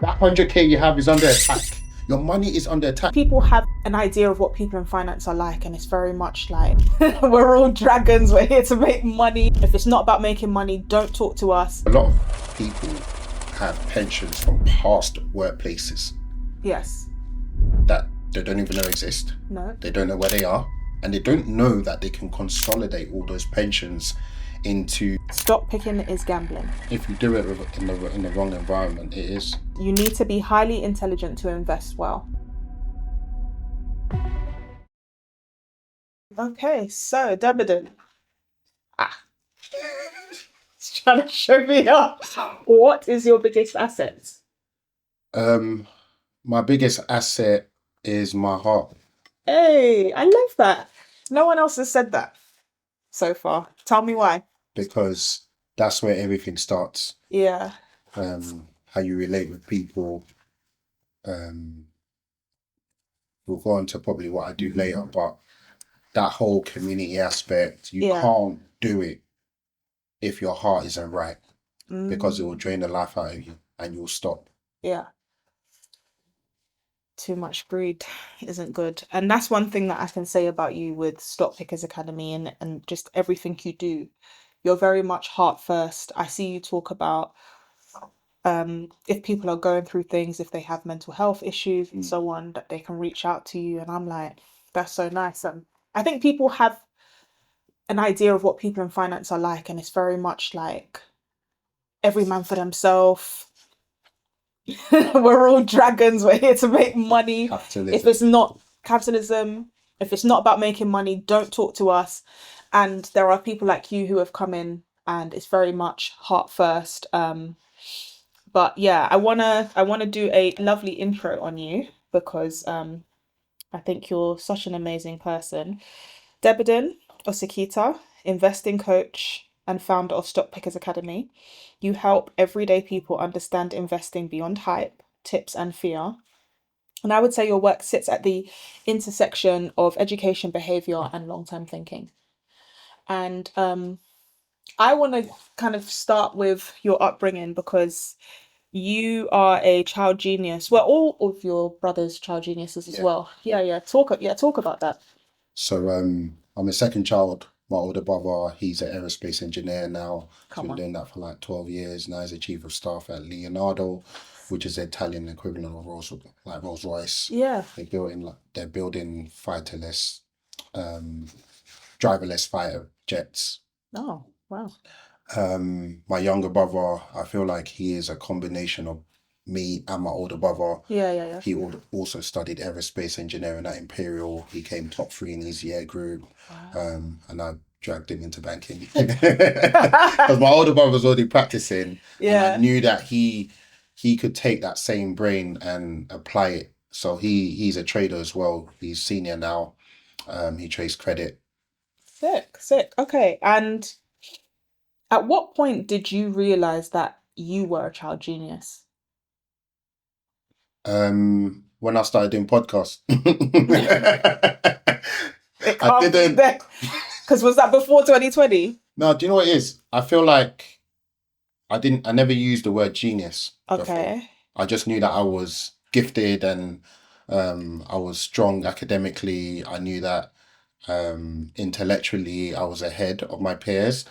That 100K you have is under attack. Your money is under attack. People have an idea of what people in finance are like, and it's very much like we're all dragons, we're here to make money. If it's not about making money, don't talk to us. A lot of people have pensions from past workplaces Yes. that they don't even know exist. No. They don't know where they are, and they don't know that they can consolidate all those pensions into. Stock picking is gambling. If you do it in the wrong environment, it is. You need to be highly intelligent to invest well. Okay, so Debodun. It's trying to show me up. What is your biggest asset? My biggest asset is my heart. Hey, I love that. No one else has said that so far. Tell me why. Because that's where everything starts. Yeah. How you relate with people. We'll go on to probably what I do later, but that whole community aspect, you can't do it if your heart isn't right, because it will drain the life out of you and you'll stop. Yeah. Too much greed isn't good. And that's one thing that I can say about you with Stock Pickers Academy and just everything you do. You're very much heart first. I see you talk about if people are going through things, if they have mental health issues and so on, that they can reach out to you. And I'm like, that's so nice. I think people have an idea of what people in finance are like, and it's very much like every man for themselves. We're all dragons, we're here to make money. Capitalism. If it's not capitalism, if it's not about making money, don't talk to us. And there are people like you who have come in and it's very much heart first. But yeah, I wanna do a lovely intro on you because I think you're such an amazing person. Debodun Osekita, investing coach and founder of Stock Pickers Academy. You help everyday people understand investing beyond hype, tips, and fear. And I would say your work sits at the intersection of education, behavior, and long-term thinking. And I want to kind of start with your upbringing because you are a child genius. Well, all of your brothers child geniuses as well. Yeah. Talk about that. So I'm a second child. My older brother, he's an aerospace engineer now. He's been doing that for like 12 years. Now he's a chief of staff at Leonardo, which is the Italian equivalent of Rolls Royce. Yeah. They're building fighterless, driverless fighter jets. Oh, wow. My younger brother, I feel like he is a combination of me and my older brother. Yeah. He also studied aerospace engineering at Imperial. He came top 3 in his year group. Wow. And I dragged him into banking because my older brother was already practicing. Yeah. And I knew that he could take that same brain and apply it. So he's a trader as well. He's senior now. He trades credit. Sick. Okay. And at what point did you realize that you were a child genius? When I started doing podcasts. I didn't. Because was that before 2020? No, do you know what it is? I feel like I never used the word genius. Okay. Before. I just knew that I was gifted and I was strong academically. I knew that intellectually I was ahead of my peers,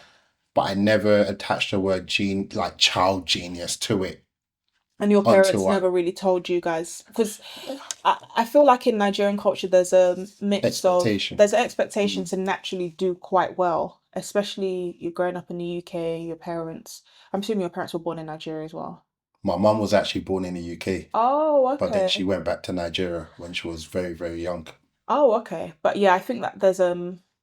but I never attached the word child genius to it. And your parents never really told you guys, because I feel like in Nigerian culture there's a mix of there's an expectation to naturally do quite well, especially you're growing up in the UK. Your parents, I'm assuming your parents were born in Nigeria as well. My mum was actually born in the UK. Oh, okay. But then she went back to Nigeria when she was very, very young. Oh, okay. But yeah, I think that there's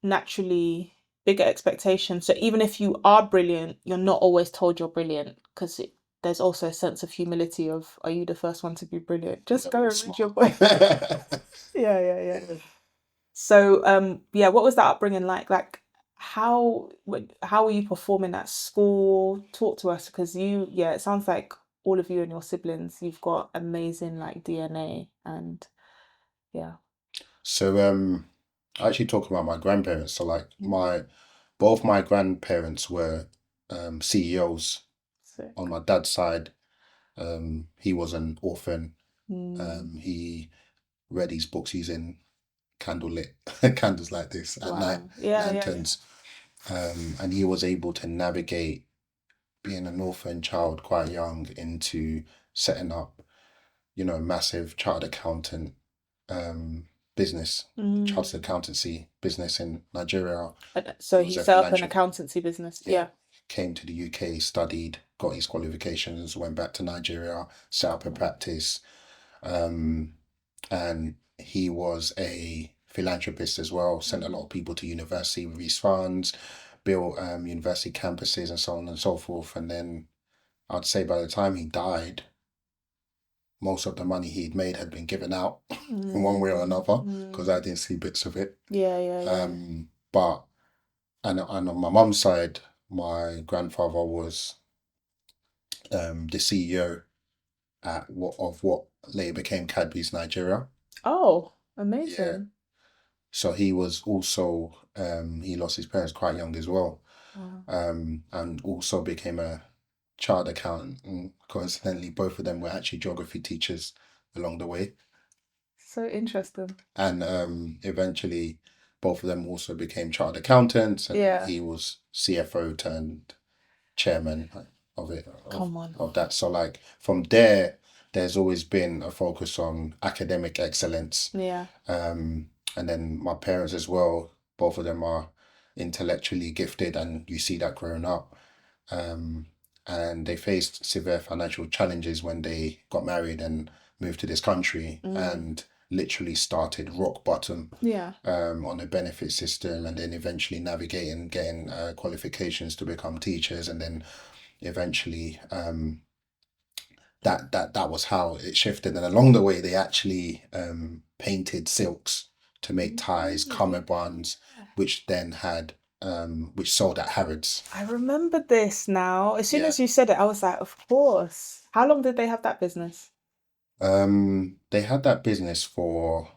naturally bigger expectations. So even if you are brilliant, you're not always told you're brilliant because there's also a sense of humility of, are you the first one to be brilliant? Just go and read your book. Yeah. So, what was that upbringing like? Like, how were you performing at school? Talk to us, because it sounds like all of you and your siblings, you've got amazing like DNA and yeah. So, I actually talk about my grandparents. So like both my grandparents were CEOs. Sick. On my dad's side. He was an orphan. Mm. He read his books using candlelit candles like this at night, Wow. Yeah, yeah, yeah. lanterns. And he was able to navigate being an orphan child quite young into setting up, massive chartered accountant business, Mm. chartered accountancy business in Nigeria. So He he was a set up an financial, accountancy business. yeah, Yeah. came to the UK, studied, got his qualifications, went back to Nigeria, set up a practice. Um, and he was a philanthropist as well, sent a lot of people to university with his funds, built university campuses and so on and so forth. And then I'd say by the time he died, most of the money he'd made had been given out in one way or another, because I didn't see bits of it. Yeah, yeah, yeah. But and on my mum's side, my grandfather was the CEO at what later became Cadbury's Nigeria. Oh, Yeah. amazing. So he was also he lost his parents quite young as well. Wow. And also became a child accountant. And coincidentally, both of them were actually geography teachers along the way. So interesting. And eventually, both of them also became child accountants. And Yeah. he was CFO turned chairman of it, Come on. of that. So like from there, there's always been a focus on academic excellence. Yeah. And then my parents as well, both of them are intellectually gifted, and you see that growing up. And they faced severe financial challenges when they got married and moved to this country, and literally started rock bottom. Yeah. On a benefit system, and then eventually navigating, getting qualifications to become teachers, and then eventually that was how it shifted. And along the way, they actually painted silks to make ties, cummerbunds, which then had which sold at Harrods. I remember this now. As soon Yeah. as you said it, I was like, of course. How long did they have that business? They had that business for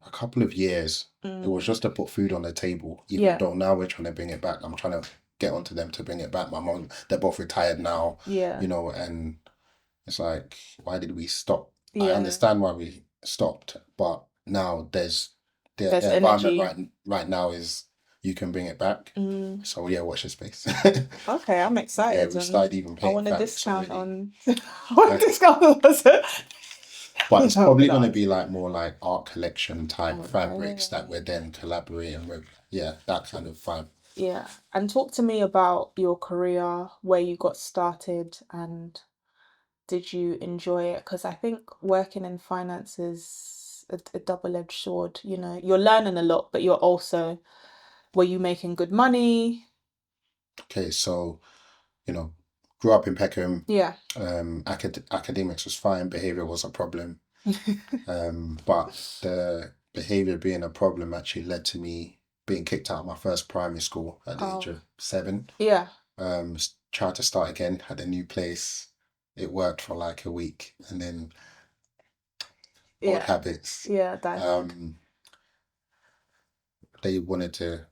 a couple of years. It was just to put food on the table, even Yeah. though now we're trying to bring it back. I'm trying to get onto them to bring it back. My mom, they're both retired now, Yeah. and it's like, why did we stop? I Yeah. understand why we stopped, but now there's the There's environment energy. right now is you can bring it back. Mm. So yeah, watch your space. Okay, I'm Yeah, excited. we And started even I paying want a thanks discount already. on. I want a discount on But it's probably going to Nice. be like more like art collection type fabrics that Okay. we're then collaborating with. Yeah, that kind of vibe. Yeah. And talk to me about your career, where you got started, and did you enjoy it? Because I think working in finance is a double-edged sword. You're learning a lot, but were you making good money? Okay, so, grew up in Peckham. Yeah. Academics was fine, behavior was a problem. But the behavior being a problem actually led to me being kicked out of my first primary school at the age Oh, of 7. yeah. Tried to start again, had a new place. It worked for like a week, and then old Yeah. habits. Yeah, Die Hard. They wanted to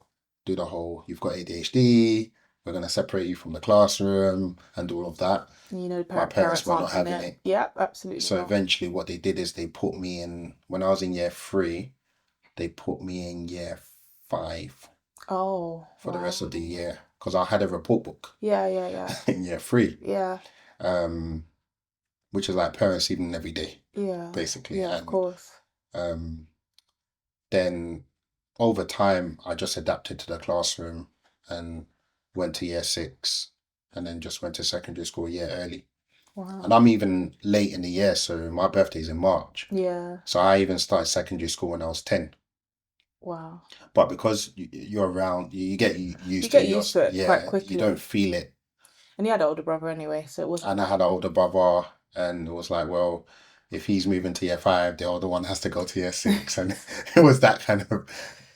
do the whole, you've got ADHD, we're going to separate you from the classroom and all of that. My parents Parents were not aren't in having it. it. Yeah, absolutely So not. eventually what they did is they put me in, when I was in year 3, they put me in year 5 Oh, for the wow. rest of the year, because I had a report book Yeah, yeah, yeah. in year 3, Yeah, which is like parents evening every day, yeah, basically. yeah, of And course. then over time, I just adapted to the classroom and went to year 6, and then just went to secondary school a year early. And Wow. I'm even late in the year, so my birthday's in March. Yeah, So I even started secondary school when I was 10. wow. But because you're around, you get You used to get used to it quite you don't quickly. feel it. And you had an older brother anyway, so it wasn't. And I had an older brother, and it was like, well, if he's moving to year 5, the older one has to go to year 6, and it was that kind of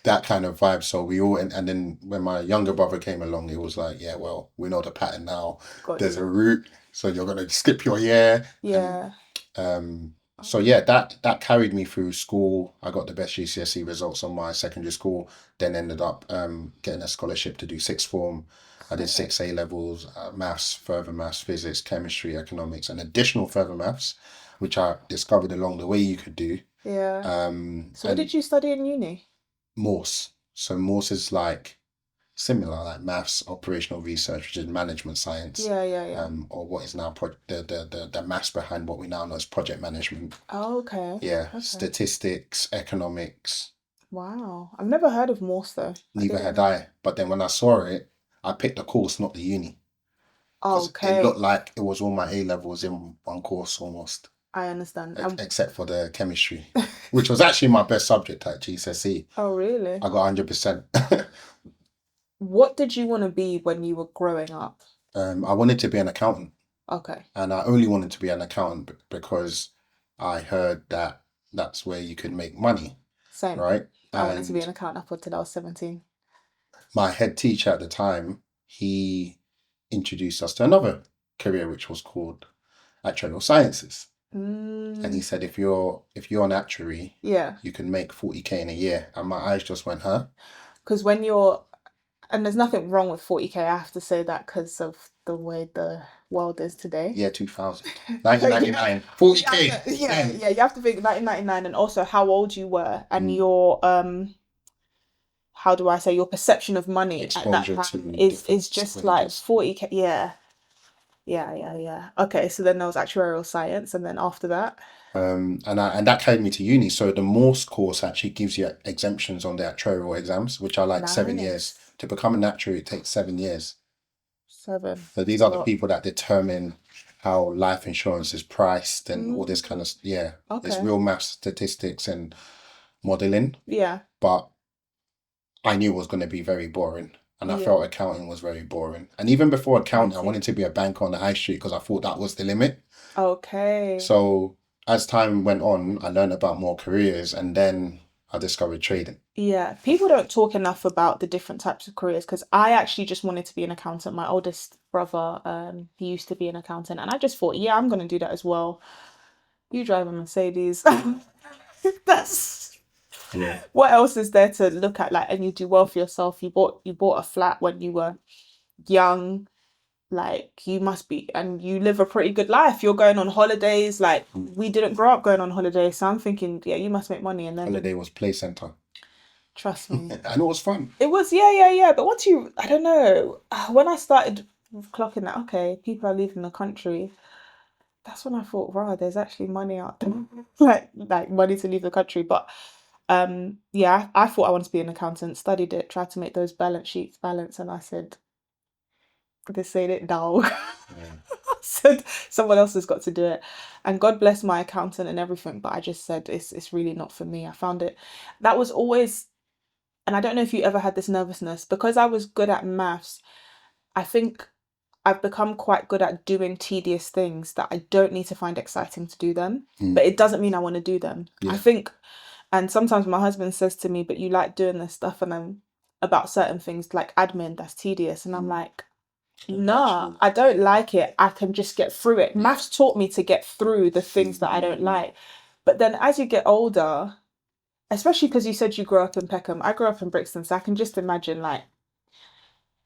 vibe. So we all, and then when my younger brother came along, it was like, yeah, well, we know the pattern now. Got There's a you. route, so you're gonna skip your year, and Yeah. so yeah, that carried me through school. I got the best GCSE results on my secondary school. Then ended up getting a scholarship to do sixth form. I did 6 A levels, maths, further maths, physics, chemistry, economics, and additional further maths, which I discovered along the way you could do. Yeah. So what And did you study in uni? Morse. So Morse is like similar, like maths, operational research, which is management science. Yeah. Or what is now the maths behind what we now know as project management. Oh, okay. Yeah, Okay. statistics, economics. Wow. I've never heard of Morse though. Neither had I. But then when I saw it, I picked the course, not the uni. Because it looked Okay. like it was all my A levels in one course almost, I understand. except for the chemistry, which was actually my best subject at GCSE. Oh, really? I got 100%. What did you want to be when you were growing up? I wanted to be an accountant, Okay. and I only wanted to be an accountant because I heard that that's where you could make money, Same. right? I wanted to be an And accountant up until I was 17. my head teacher at the time, he introduced us to another career which was called actuarial sciences. And he said, if you're an actuary, Yeah. you can make 40K in a year. And my eyes just went, huh? Because when you're, and there's nothing wrong with 40K, I have to say that because of the way the world is today. Yeah, 2000. 1999. 40K. Yeah, you have to think 1999 and also how old you were and Mm. your how do I say, your perception of money at that Exposure time to is different just like wages. 40K. Yeah. Okay, so then there was actuarial science, and then after that, And that carried me to uni. So the Morse course actually gives you exemptions on the actuarial exams, which are like 7 years. nice. To become an actuary, it takes 7 years. 7. So these are the people that determine how life insurance is priced and all this kind of yeah. It's Okay. real math, statistics, and modeling. Yeah. But I knew it was going to be very boring. And I Yeah. felt accounting was very boring. And even before accounting, I wanted to be a banker on the high street because I thought that was the limit. Okay. So as time went on, I learned about more careers and then I discovered trading. Yeah, people don't talk enough about the different types of careers because I actually just wanted to be an accountant. My oldest brother, he used to be an accountant, and I just thought, yeah, I'm gonna do that as well. You drive a Mercedes. That's Yeah. what else is there to look at? Like, and you do well for yourself. You bought a flat when you were young. Like, you must be, and you live a pretty good life. You're going on holidays. Like, we didn't grow up going on holidays, so I'm thinking, yeah, you must make money. And then, Holiday was play center. trust me, And it was fun. it was, yeah. But once you, I don't know, when I started clocking that, okay, people are leaving the country. That's when I thought, wow, there's actually money out there, like money to leave the country. But yeah, I thought I wanted to be an accountant, studied it, tried to make those balance sheets balance, and I said, this ain't it, dog. Said someone else has got to do it, and God bless my accountant and everything. But I just said it's really not for me. I found it, that was always, and I don't know if you ever had this nervousness because I was good at maths. I think I've become quite good at doing tedious things that I don't need to find exciting to do them, but it doesn't mean I want to do them. Yeah. I think, and sometimes my husband says to me, but you like doing this stuff, and I'm about certain things like admin, that's tedious. And I'm like, nah, I don't like it. I can just get through it. Maths taught me to get through the things that I don't like. But then as you get older, especially because you said you grew up in Peckham, I grew up in Brixton, so I can just imagine like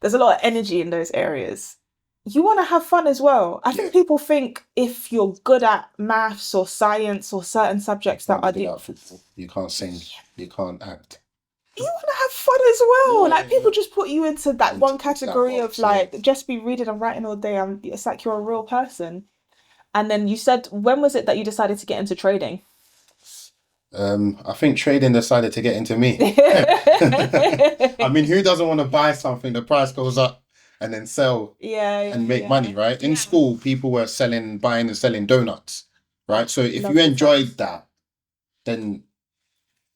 there's a lot of energy in those areas. You want to have fun as well. I think people think if you're good at maths or science or certain subjects that are you can't sing, you can't act. You want to have fun as well. Like people just put you into that one category of like just be reading and writing all day. And it's like you're a real person. And then you said, when was it that you decided to get into trading? I think trading decided to get into me. I mean, who doesn't want to buy something, the price goes up and then sell and make money, right? In school, people were buying and selling donuts, right? So if you enjoyed that, then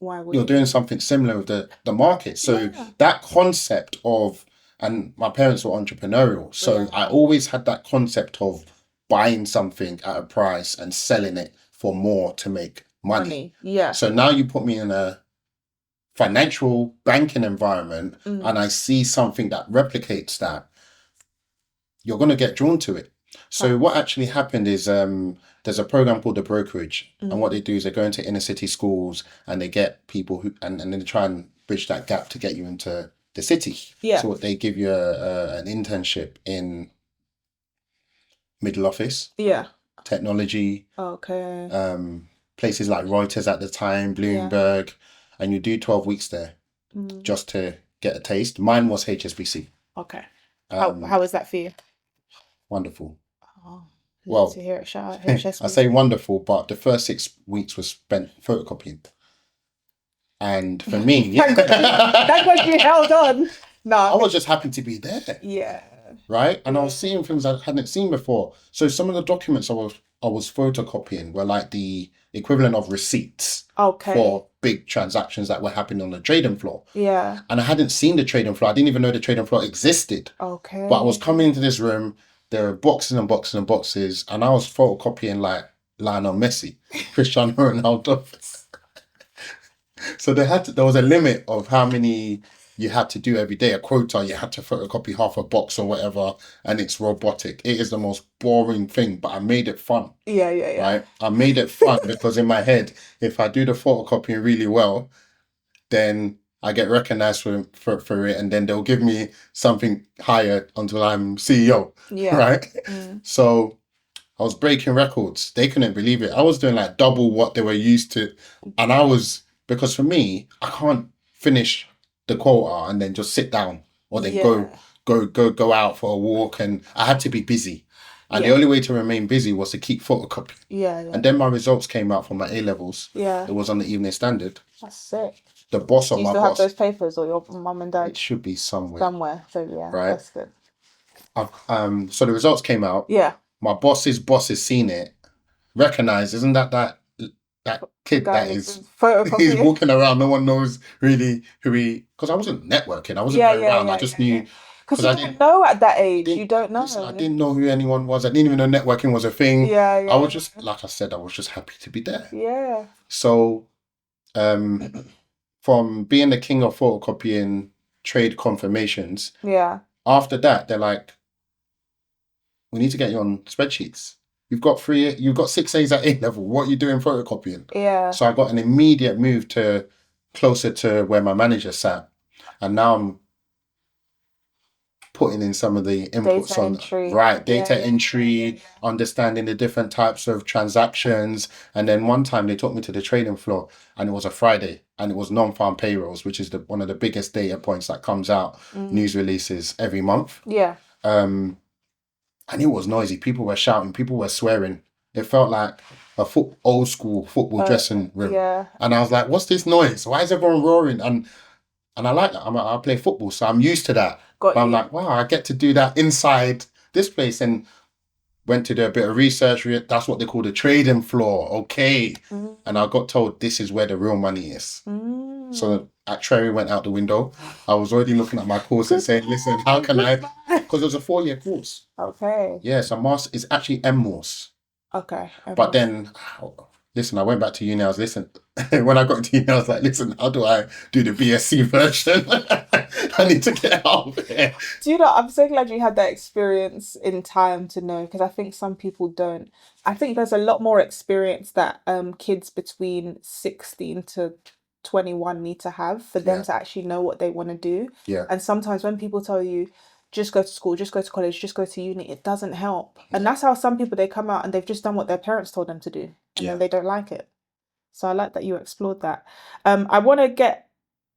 you're doing something similar with the market. So that concept of, and my parents were entrepreneurial, so I always had that concept of buying something at a price and selling it for more to make money. Yeah. So now you put me in a financial banking environment and I see something that replicates that, you're going to get drawn to it. So what actually happened is there's a program called The Brokerage, and what they do is they go into inner city schools and they get people who and then they try and bridge that gap to get you into the city. Yeah. So they give you an internship in middle office, Yeah. technology, Okay. places like Reuters at the time, Bloomberg, and you do 12 weeks there just to get a taste. Mine was HSBC. Okay. How was that for you? Wonderful. Oh, Well, to hear it. Shout out I HSBC. say wonderful, but the first 6 weeks was spent photocopying. And for me, Thank God you held on. No, I was just happy to be there. Yeah. Right? And I was seeing things I hadn't seen before. So some of the documents I was photocopying were like the equivalent of receipts for big transactions that were happening on the trading floor. Yeah. And I hadn't seen the trading floor. I didn't even know the trading floor existed. Okay. But I was coming into this room, there were boxes and boxes and boxes, and I was photocopying like Lionel Messi, Cristiano Ronaldo. So there was a limit of how many you had to do every day, a quota. You had to photocopy half a box or whatever, and it's robotic. It is the most boring thing, but I made it fun. Yeah. Right? I made it fun because in my head, if I do the photocopying really well, then I get recognized for it, and then they'll give me something higher until I'm CEO. Yeah. Right? So I was breaking records. They couldn't believe it. I was doing like double what they were used to. And because for me, I can't finish the quota and then just sit down or then go out for a walk. And I had to be busy. And the only way to remain busy was to keep photocopying. Yeah. And then my results came out for my A-levels. Yeah. It was on the Evening Standard. That's sick. The boss of Do you my still boss. have those papers, or your mum and dad? It should be somewhere. So yeah, right? That's good. So the results came out. Yeah. My boss's boss has seen it, recognized, isn't that kid that is he's walking around, no one knows really who he, because I wasn't networking, I wasn't going around, I just knew. Because you don't know at that age, you don't know. I didn't know who anyone was, I didn't even know networking was a thing. Yeah. I was just, like I said, I was just happy to be there. Yeah. So, from being the king of photocopying trade confirmations, after that, they're like, we need to get you on spreadsheets. You've got 6 A's at A level. What are you doing photocopying? Yeah. So I got an immediate move to closer to where my manager sat. And now I'm putting in some of the inputs data entry, understanding the different types of transactions. And then one time they took me to the trading floor, and it was a Friday, and it was non-farm payrolls, which is one of the biggest data points that comes out, news releases every month. Yeah. And it was noisy. People were shouting. People were swearing. It felt like a old school football dressing room. Yeah. And I was like, what's this noise? Why is everyone roaring? And I like that. I play football, so I'm used to that. But I'm like, wow, I get to do that inside this place. And went to do a bit of research. That's what they call the trading floor. Okay. And I got told this is where the real money is. So at Treasury went out the window. I was already looking at my course and saying, listen, how can I? Because it was a 4-year course. Okay. Yeah, so master is actually MMOS. Okay. But then, listen, I went back to uni. I was when I got into uni, I was like, listen, how do I do the BSc version? I need to get out of here. Do you know, I'm so glad you had that experience in time to know, because I think some people don't. I think there's a lot more experience that kids between 16 to 21 need to have for them to actually know what they want to do. Yeah. And sometimes when people tell you, just go to school, just go to college, just go to uni, it doesn't help. And that's how some people, they come out and they've just done what their parents told them to do. And then they don't like it. So I like that you explored that. I want to get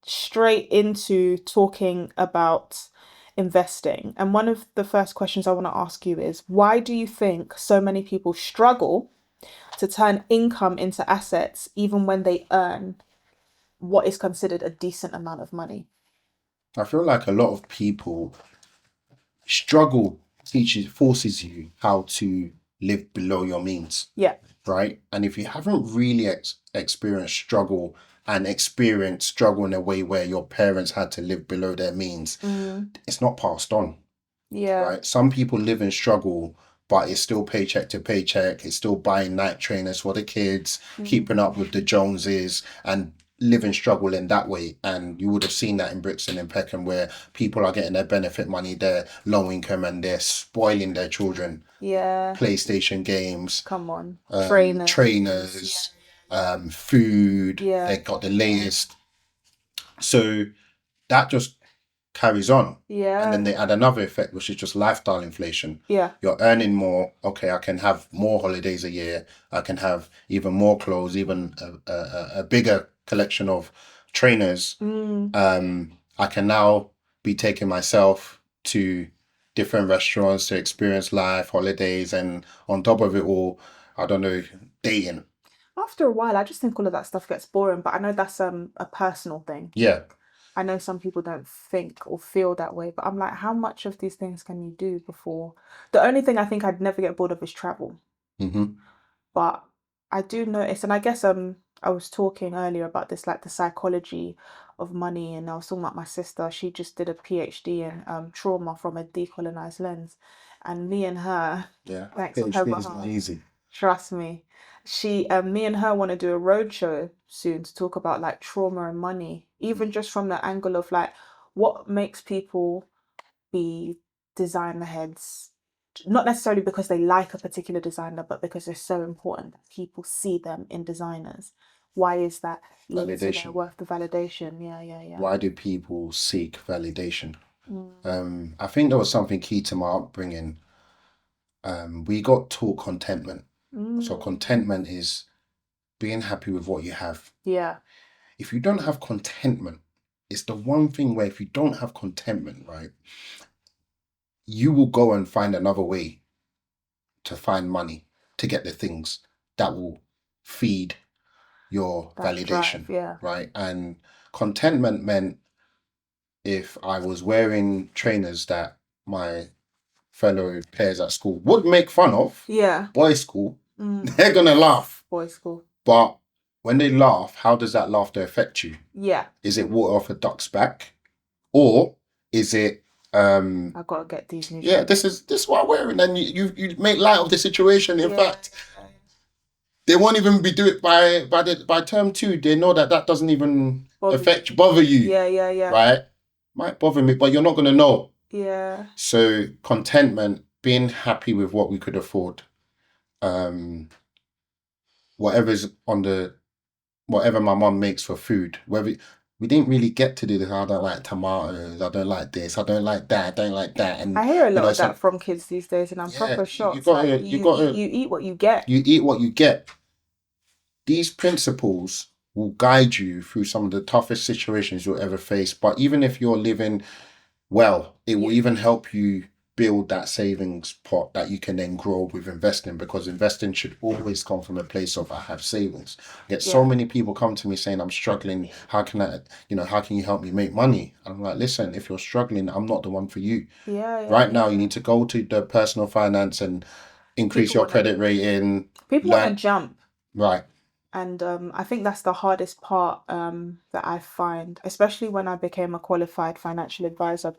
straight into talking about investing. And one of the first questions I want to ask you is, why do you think so many people struggle to turn income into assets even when they earn what is considered a decent amount of money? I feel like a lot of people struggle forces you how to live below your means. Yeah. Right? And if you haven't really experienced struggle and experienced struggle in a way where your parents had to live below their means, it's not passed on. Yeah. Right? Some people live in struggle, but it's still paycheck to paycheck. It's still buying night trainers for the kids, keeping up with the Joneses, and living struggle in that way. And you would have seen that in Brixton and Peckham, where people are getting their benefit money, they're low income, and they're spoiling their children. Yeah. PlayStation games. Come on. Trainers, food. Yeah. They got the latest. So that just carries on. Yeah. And then they add another effect, which is just lifestyle inflation. Yeah. You're earning more. Okay, I can have more holidays a year. I can have even more clothes, even a bigger collection of trainers. I can now be taking myself to different restaurants to experience life, holidays, and on top of it all, I don't know, dating. After a while, I just think all of that stuff gets boring, but I know that's a personal thing. Yeah. I know some people don't think or feel that way, but I'm like, how much of these things can you do before? The only thing I think I'd never get bored of is travel. But I do notice, and I guess I was talking earlier about this, like the psychology of money, and I was talking about my sister. She just did a PhD in trauma from a decolonized lens, and me and her, thanks on her PhD is behalf, not easy. trust me, me and her want to do a roadshow soon to talk about like trauma and money, even just from the angle of like what makes people be designer heads, not necessarily because they like a particular designer, but because they're so important that people see them in designers. Why is that linked to their worth, the validation? Yeah. Why do people seek validation? I think there was something key to my upbringing. We got taught contentment. So contentment is being happy with what you have. Yeah. If you don't have contentment, it's the one thing where if you don't have contentment, right, you will go and find another way to find money to get the things that will feed your validation, drive, right? And contentment meant if I was wearing trainers that my fellow peers at school would make fun of, boys' school, they're gonna laugh. Boys' school. But when they laugh, how does that laughter affect you? Yeah. Is it water off a duck's back? Or is it I gotta get these new this is what I'm wearing, and you make light of the situation. In fact, they won't even be do it by term 2. They know that doesn't even bother you. Yeah. Right? Might bother me, but you're not gonna know. Yeah. So contentment, being happy with what we could afford, whatever's whatever my mum makes for food, whether we didn't really get to do this. I don't like tomatoes. I don't like this. I don't like that. I don't like that. And I hear a lot of that from kids these days, and I'm proper shocked. You eat what you get. You eat what you get. These principles will guide you through some of the toughest situations you'll ever face. But even if you're living well, it will even help you build that savings pot that you can then grow with investing, because investing should always come from a place of I have savings. I get so many people come to me saying I'm struggling. How can you help me make money? I'm like, listen, if you're struggling, I'm not the one for you. Right now, you need to go to the personal finance and increase your credit rating. People want to jump. Right. And I think that's the hardest part that I find, especially when I became a qualified financial advisor.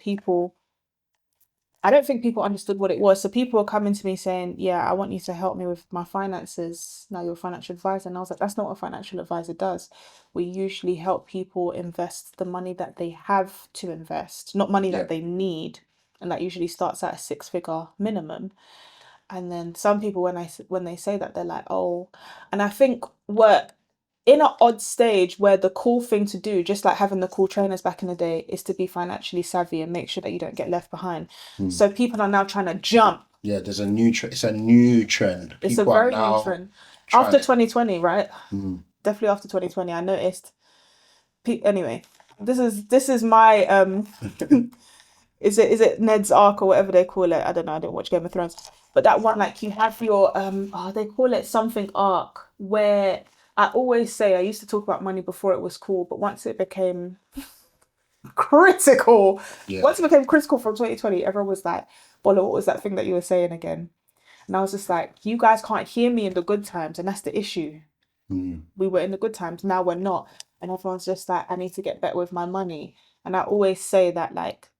I don't think people understood what it was. So people were coming to me saying, yeah, I want you to help me with my finances. Now you're a financial advisor. And I was like, that's not what a financial advisor does. We usually help people invest the money that they have to invest, not money that they need. And that usually starts at a 6-figure minimum. And then some people, when they say that, they're like, oh, and I think we're in an odd stage where the cool thing to do, just like having the cool trainers back in the day, is to be financially savvy and make sure that you don't get left behind. So people are now trying to jump. Yeah, there's a new trend. It's a new trend. It's a very new trend. After 2020, right? Definitely after 2020, I noticed. Anyway, this is my Is it Ned's Arc or whatever they call it? I don't know. I don't watch Game of Thrones, but that one, like, you have your they call it something arc, where I always say I used to talk about money before it was cool, but once it became critical, once it became critical from 2020, everyone was like, "Bola, what was that thing that you were saying again?" And I was just like, "You guys can't hear me in the good times, and that's the issue. We were in the good times, now we're not." And everyone's just like, "I need to get better with my money." And I always say that, like,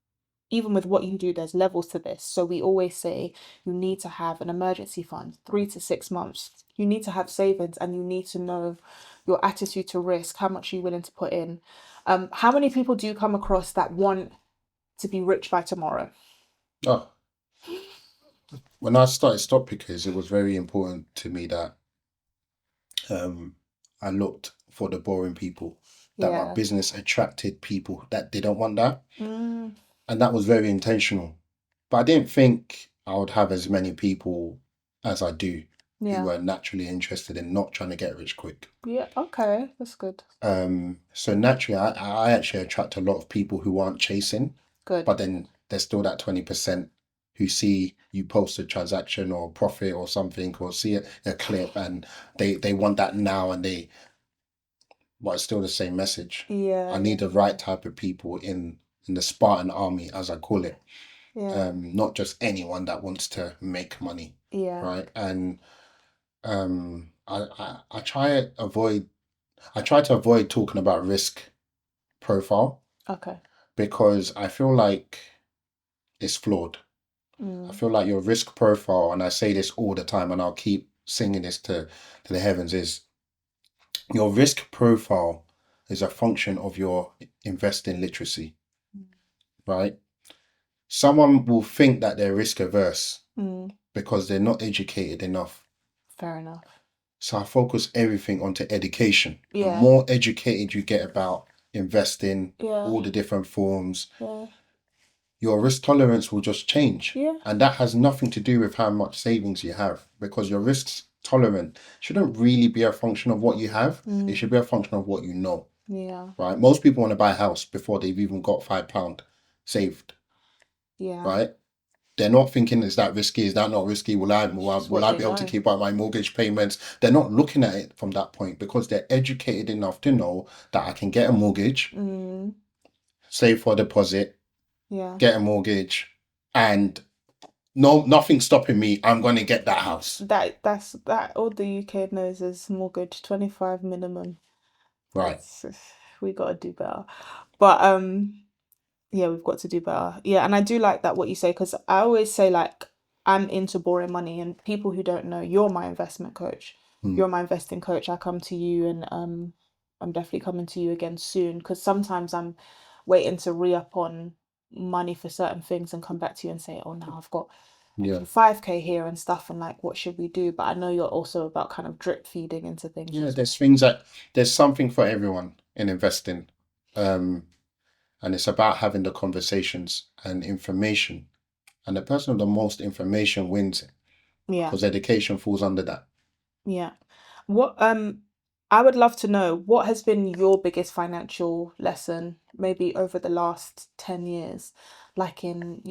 even with what you do, there's levels to this. So we always say you need to have an emergency fund, 3 to 6 months. You need to have savings, and you need to know your attitude to risk, how much you're willing to put in. How many people do you come across that want to be rich by tomorrow? Oh, when I started Stock Pickers, it was very important to me that I looked for the boring people, that my business attracted people that didn't want that. And that was very intentional. But I didn't think I would have as many people as I do who are naturally interested in not trying to get rich quick. Yeah, okay, that's good. So naturally, I actually attract a lot of people who aren't chasing. Good. But then there's still that 20% who see you post a transaction or profit or something, or see a clip, and they want that now, but it's still the same message. Yeah. I need the right type of people in the Spartan army, as I call it. Yeah. Not just anyone that wants to make money. Yeah. Right. And I try to avoid talking about risk profile. Okay. Because I feel like it's flawed. I feel like your risk profile, and I say this all the time, and I'll keep singing this to the heavens, is your risk profile is a function of your investing literacy, right? Someone will think that they're risk averse because they're not educated enough. Fair enough. So I focus everything onto education. Yeah. The more educated you get about investing, all the different forms, your risk tolerance will just change. Yeah. And that has nothing to do with how much savings you have, because your risk tolerant shouldn't really be a function of what you have. It should be a function of what you know. Yeah. Right? Most people want to buy a house before they've even got £5 saved. Yeah. Right? They're not thinking, is that risky? Is that not risky? Will I be able to keep up my mortgage payments? They're not looking at it from that point, because they're educated enough to know that I can get a mortgage, save for a deposit, get a mortgage, and nothing stopping me. I'm going to get that house. That's all the UK knows is mortgage 25 minimum. Right. We got to do better. But yeah, we've got to do better. Yeah, and I do like that what you say, because I always say, like, I'm into borrowing money, and people who don't know, you're my investment coach. You're my investing coach. I come to you, and I'm definitely coming to you again soon, because sometimes I'm waiting to re-up on money for certain things and come back to you and say, oh, now I've got 5k here and stuff, and like, what should we do? But I know you're also about kind of drip feeding into things. Yeah, there's something for everyone in investing. And it's about having the conversations and information. And the person with the most information wins it. Yeah. Because education falls under that. Yeah. What I would love to know, what has been your biggest financial lesson, maybe over the last 10 years, like in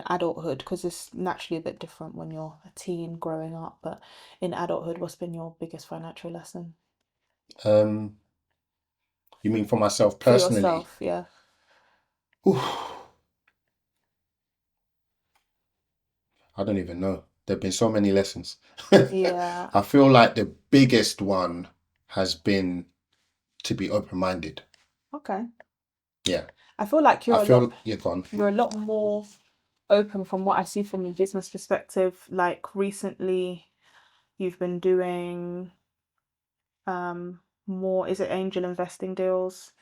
adulthood, because it's naturally a bit different when you're a teen growing up, but in adulthood, what's been your biggest financial lesson? You mean for myself personally? For yourself, yeah. I don't even know. There've been so many lessons. Yeah. I feel like the biggest one has been to be open-minded. Okay. Yeah. I feel like you're a lot more open from what I see from a business perspective. Like, recently you've been doing more, is it angel investing deals?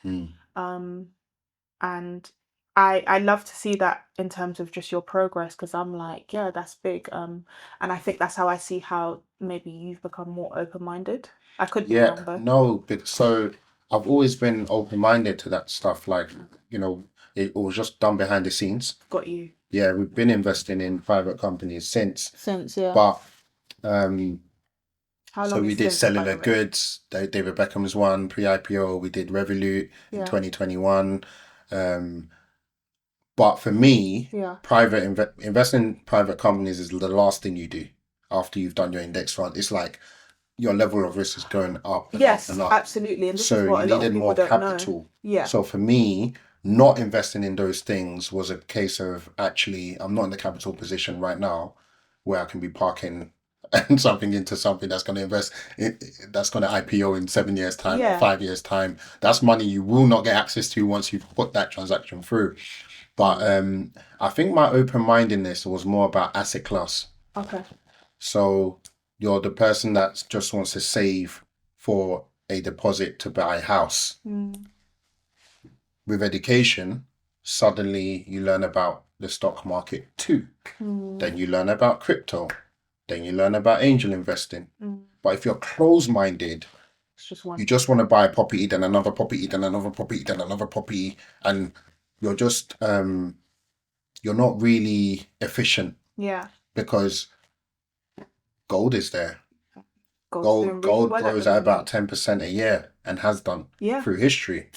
And I love to see that in terms of just your progress, because I'm like, yeah, that's big. And I think that's how I see how maybe you've become more open-minded. I could be wrong though. No, so I've always been open-minded to that stuff. Like, it was just done behind the scenes. Got you. Yeah, we've been investing in private companies since. Yeah. But how long so we did since, Cellular Goods, David Beckham's one, pre-IPO. We did Revolut in 2021. But for me, investing in private companies is the last thing you do after you've done your index fund. It's like your level of risk is going up and up and up. Absolutely. And so you needed more capital. Yeah. So for me, not investing in those things was a case of, actually, I'm not in the capital position right now where I can be parking and something into something that's going to that's going to IPO in 7 years time, 5 years time. That's money you will not get access to once you've put that transaction through. But I think my open-mindedness was more about asset class. Okay. So you're the person that just wants to save for a deposit to buy a house. With education, suddenly you learn about the stock market too. Then you learn about crypto. Then you learn about angel investing. But if you're closed-minded, you just want to buy a property, then another property, then another property, then another property, and you're just you're not really efficient. Yeah. Because gold is there. Gold's doing really Gold well at grows the at about moment. 10% a year and has done Yeah. through history.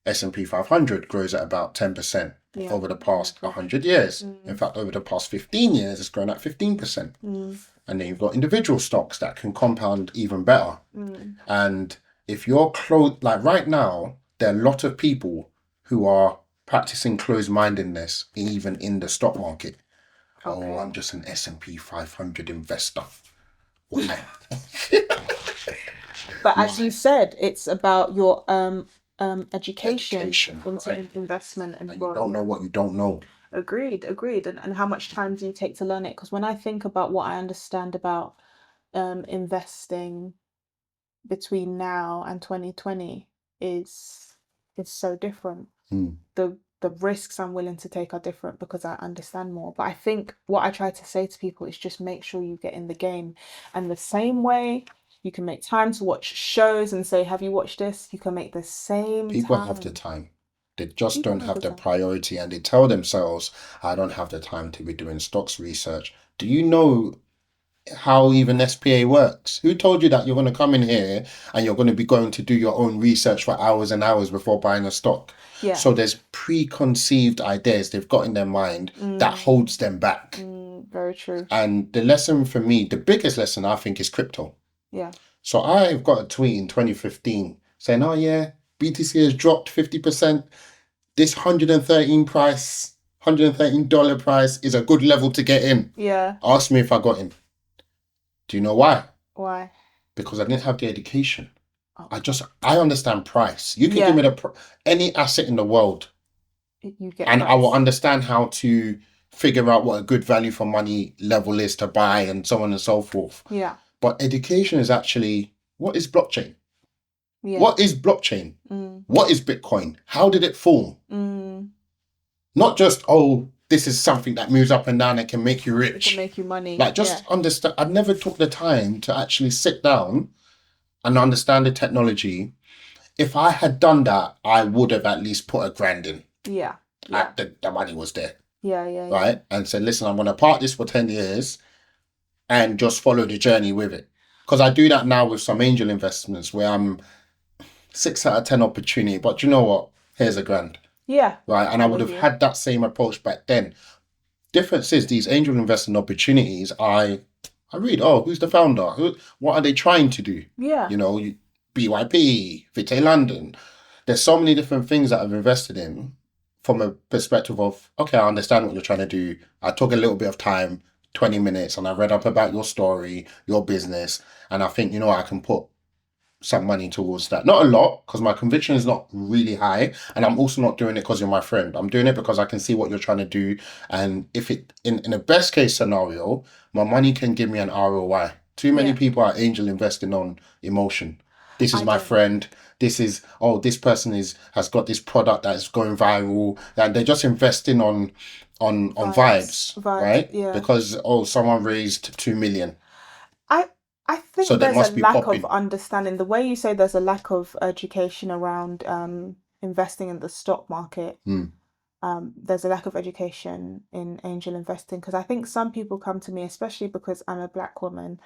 S&P 500 grows at about 10% over the past 100 years. In fact, over the past 15 years, it's grown at 15%. And then you've got individual stocks that can compound even better. And if you're like right now, there are a lot of people who are practicing closed-mindedness even in the stock market. Okay. Oh, I'm just an S&P 500 investor. Why? But as you said, it's about your education into right. investment and you don't know what you don't know. Agreed. And how much time do you take to learn it? Because when I think about what I understand about investing between now and 2020 is so different. The risks I'm willing to take are different because I understand more. But I think what I try to say to people is just make sure you get in the game. And the same way you can make time to watch shows and say, have you watched this? You can make the same People time. have the time. They just don't have the priority, and they tell themselves, I don't have the time to be doing stocks research. Do you know how even SPA works? Who told you that you're going to come in here and you're going to be going to do your own research for hours and hours before buying a stock? Yeah. So there's preconceived ideas they've got in their mind that holds them back. Very true. And the lesson for me, the biggest lesson I think is crypto. Yeah. So I've got a tweet in 2015 saying, oh yeah, BTC has dropped 50%. This $113 price is a good level to get in. Yeah. Ask me if I got in. Do you know why? Why? Because I didn't have the education. I understand price. You can give me any asset in the world, you get and price. I will understand how to figure out what a good value for money level is to buy and so on and so forth. Yeah. But education is actually, what is blockchain? Yeah. What is blockchain? What is Bitcoin? How did it form? Not just, this is something that moves up and down and can make you rich. It can make you money. Like, just understand. I never took the time to actually sit down and understand the technology. If I had done that, I would have at least put $1,000 in. Yeah. Like, the money was there. Yeah. Right? And said, listen, I'm going to park this for 10 years and just follow the journey with it. Because I do that now with some angel investments where I'm 6 out of 10 opportunity. But you know what? Here's $1,000. Yeah. Right. And I would have had that same approach back then. Difference is these angel investing opportunities, I read, who's the founder? What are they trying to do? Yeah. You know, BYP, Vitae London. There's so many different things that I've invested in from a perspective of, okay, I understand what you're trying to do. I took a little bit of time, 20 minutes, and I read up about your story, your business. And I think, I can put some money towards that. Not a lot, because my conviction is not really high, and I'm also not doing it because you're my friend. I'm doing it because I can see what you're trying to do, and if it in a best case scenario, my money can give me an ROI. Too many people are angel investing on emotion. This is my friend. This is this person has got this product that is going viral, and they're just investing on vibes, right? Yeah. Because someone raised 2 million. I think so there's a lack of understanding. The way you say there's a lack of education around investing in the stock market. There's a lack of education in angel investing, because I think some people come to me, especially because I'm a Black woman,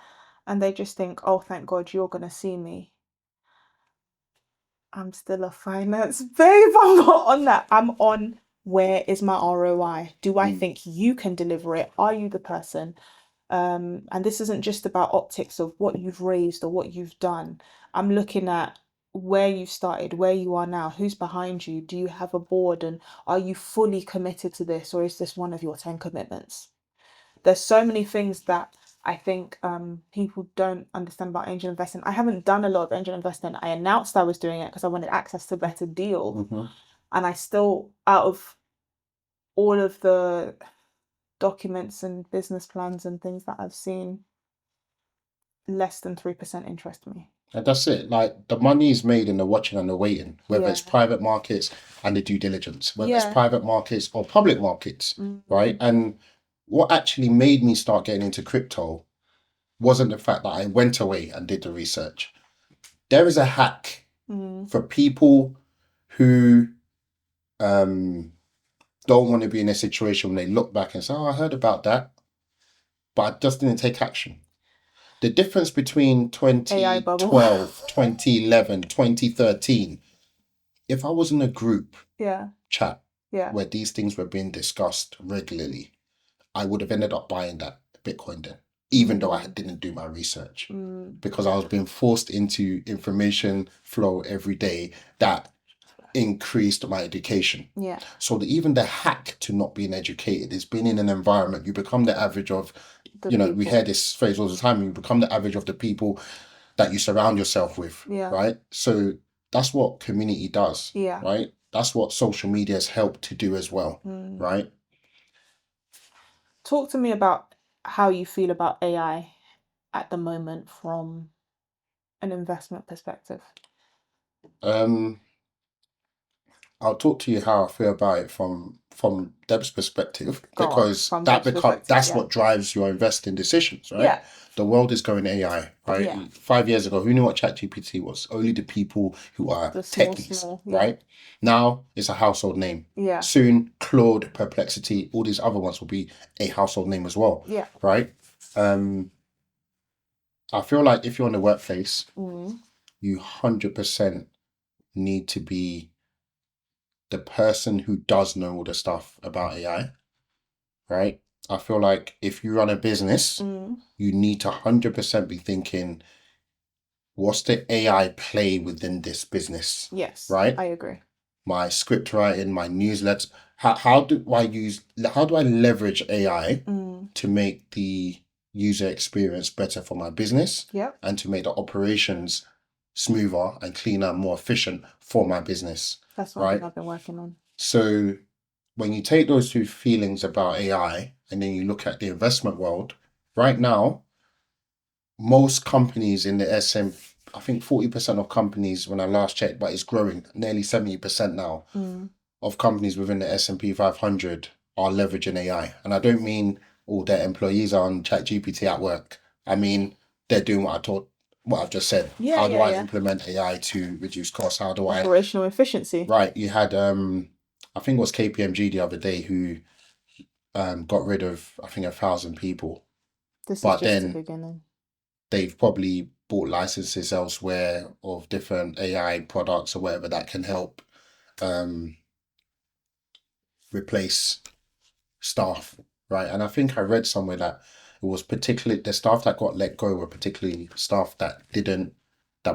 and they just think, oh, thank God you're going to see me. I'm still a finance babe. I'm not on that. I'm on, where is my ROI? Do I think you can deliver it? Are you the person? And this isn't just about optics of what you've raised or what you've done. I'm looking at where you started, where you are now, who's behind you. Do you have a board, and are you fully committed to this, or is this one of your 10 commitments? There's so many things that I think people don't understand about angel investing. I haven't done a lot of angel investing. I announced I was doing it because I wanted access to better deals. And I still, out of all of the documents and business plans and things that I've seen, less than 3% interest me. And that's it. Like, the money is made in the watching and the waiting, whether it's private markets and the due diligence, whether it's private markets or public markets, right? And what actually made me start getting into crypto wasn't the fact that I went away and did the research. There is a hack for people who don't want to be in a situation when they look back and say, oh, I heard about that, but I just didn't take action. The difference between AI bubble. 2012, 2011, 2013, if I was in a group Yeah. chat Yeah. where these things were being discussed regularly, I would have ended up buying that Bitcoin then, even though I didn't do my research, because I was being forced into information flow every day that increased my education. Yeah. So even the hack to not being educated is being in an environment, you become the average of, we people. hear this phrase all the time, you become the average of the people that you surround yourself with. Yeah. Right? So that's what community does. Yeah. Right? That's what social media has helped to do as well. Right? Talk to me about how you feel about AI at the moment from an investment perspective. I'll talk to you how I feel about it from Deb's perspective, because that's what drives your investing decisions, right? Yeah. The world is going AI, right? Yeah. 5 years ago, who knew what ChatGPT was? Only the people who are techies, small, right? Now it's a household name. Yeah. Soon, Claude, Perplexity, all these other ones will be a household name as well. Yeah. Right? I feel like if you're in the workplace, you 100% need to be the person who does know all the stuff about AI, right? I feel like if you run a business, you need to 100% be thinking, what's the AI play within this business? Yes, right? I agree. My script writing, my newsletters, how do I leverage AI to make the user experience better for my business? Yep. And to make the operations smoother and cleaner, more efficient for my business. That's what I've been working on. So when you take those two feelings about AI and then you look at the investment world, right now, most companies in the SM, I think 40% of companies, when I last checked, but it's growing, nearly 70% now, of companies within the S&P 500 are leveraging AI. And I don't mean all their employees are on ChatGPT at work. I mean, they're doing what I've just said. How do I implement AI to reduce costs? How do I... Operational efficiency. Right. You had, I think it was KPMG the other day who got rid of, I think, 1,000 people. This is just the beginning. They've probably bought licenses elsewhere of different AI products or whatever that can help replace staff, right? And I think I read somewhere that it was particularly the staff that got let go were particularly staff that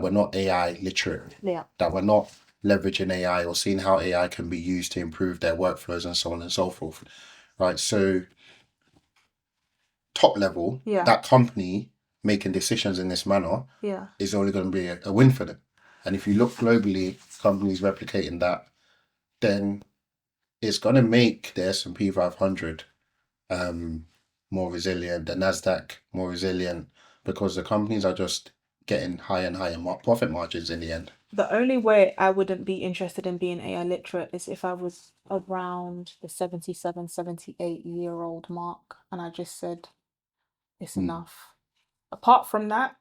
were not AI literate, that were not leveraging AI or seeing how AI can be used to improve their workflows and so on and so forth, right? So top level, that company making decisions in this manner is only going to be a win for them. And if you look globally, companies replicating that, then it's going to make the S&P 500 more resilient, the NASDAQ more resilient, because the companies are just getting higher and higher profit margins in the end. The only way I wouldn't be interested in being AI literate is if I was around the 77, 78-year-old mark and I just said, it's enough. Apart from that,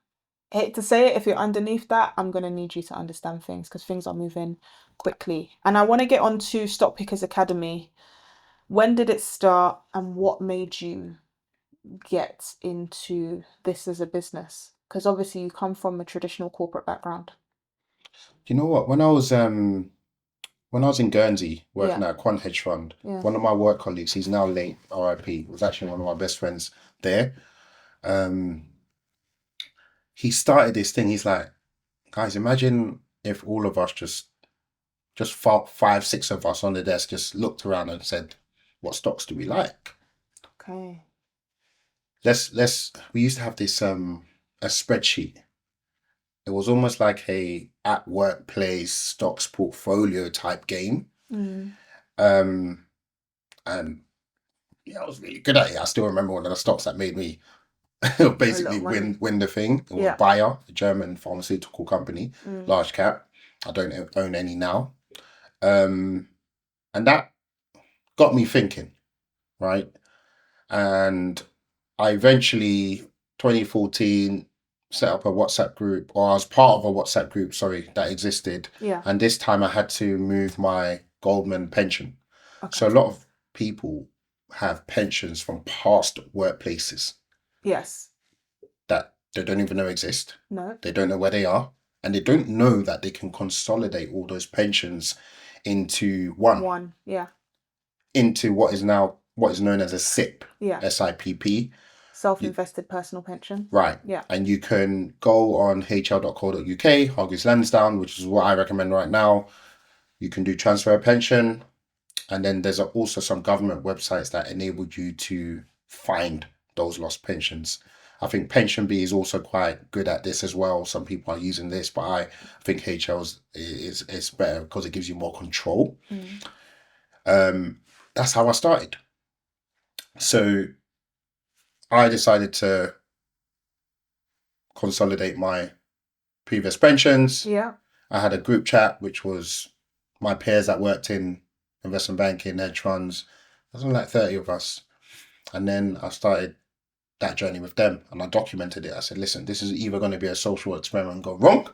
I hate to say it, if you're underneath that, I'm going to need you to understand things because things are moving quickly. And I want to get on to Stock Pickers Academy. When did it start and what made you get into this as a business? Because obviously you come from a traditional corporate background. You know what? When I was in Guernsey working at a quant hedge fund, one of my work colleagues, he's now late, RIP, was actually one of my best friends there. He started this thing. He's like, guys, imagine if all of us just 5, 6 of us on the desk just looked around and said, what stocks do we like? Okay. We used to have this a spreadsheet. It was almost like a at workplace stocks portfolio type game. And yeah, I was really good at it. I still remember one of the stocks that made me basically win the thing. It was Bayer, a German pharmaceutical company, large cap. I don't own any now. And that got me thinking, right? And I eventually, 2014, set up a WhatsApp group, or I was part of a WhatsApp group, that existed. Yeah. And this time I had to move my Goldman pension. Okay. So a lot of people have pensions from past workplaces Yes. that they don't even know exist. No. They don't know where they are, and they don't know that they can consolidate all those pensions into One. Yeah. into what is known as a SIP. Yeah. SIPP. Self-invested personal pension. Right. Yeah. And you can go on hl.co.uk, Hargreaves Lansdown, which is what I recommend right now. You can do transfer of pension. And then there's also some government websites that enable you to find those lost pensions. I think Pension Bee is also quite good at this as well. Some people are using this, but I think HL's is better because it gives you more control. That's how I started. So I decided to consolidate my previous pensions. Yeah. I had a group chat, which was my peers that worked in investment banking, hedge funds. There was like 30 of us. And then I started that journey with them and I documented it. I said, listen, this is either going to be a social experiment and go wrong,